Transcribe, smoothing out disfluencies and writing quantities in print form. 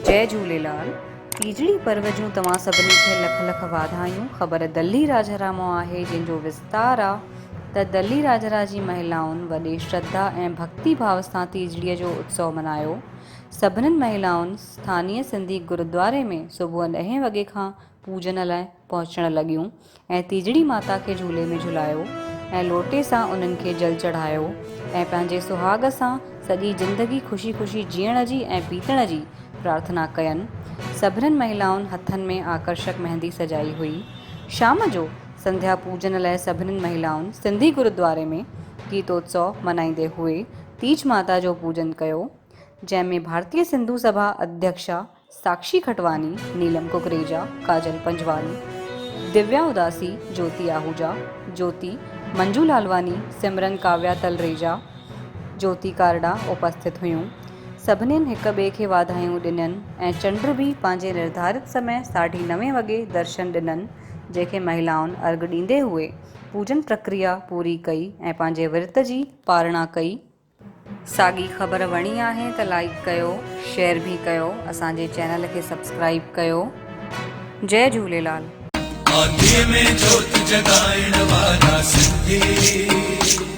जय झूलेलाल। टीजड़ी पर्व जूं तव्हां सभिनी खे लख लख वाधायूं। ख़बर दल्ली राजहरा मां आहे, जंहिंजो विस्तार आहे त दल्ली राजहरा जी महिलाउनि वॾे श्रद्धा ऐं भक्ति भाव सां तीजड़ीअ जो उत्सव मनायो। सभिनीनि महिलाउनि स्थानीय सिंधी गुरुद्वारे में सुबुह 9 वॻे खां पूजन लाइ पहुचण लॻियूं ऐं तीजड़ी माता खे झूले में झुलायो ऐं लोटे सां उन्हनि खे जल चढ़ायो ऐं पंहिंजे सुहाग सां सॼी ज़िंदगी ख़ुशी ख़ुशी जीअण जी ऐं बीतण जी प्रार्थना कयनि। सभिनीनि महिलाउनि हथनि में आकर्षक मेहंदी सजाई हुई। शाम जो संध्या पूजन लाइ सभिनीनि महिलाउनि सिंधी गुरुद्वारे में गीतोत्सव मनाईंदे हुए तीज माता जो पूजन कयो, जंहिंमें भारतीय सिंधु सभा अध्यक्षा साक्षी खटवानी, नीलम कुकरेजा, काजल पंजवानी, दिव्या उदासी, ज्योति आहूजा, ज्योति मंजू लालवानी, सिमरन काव्या तलरेजा, ज्योति कारडा उपस्थित हुयूं। सभिनीनि हिक ॿिए खे वाधायूं ॾिननि ऐं चंड बि पंहिंजे निर्धारित समय 9:30 वॻे दर्शन ॾिननि, जंहिंखे महिलाउनि अर्घ ॾींदे हुए पूजन प्रक्रिया पूरी कई ऐं पंहिंजे विर्त जी पालना कई। साॻी ख़बर वणी आहे त लाइक कयो, शेयर भी कयो, असांजे चैनल खे सब्सक्राइब कयो। जय झूलेलाल। में जोत जगाइण वारा सिंधी।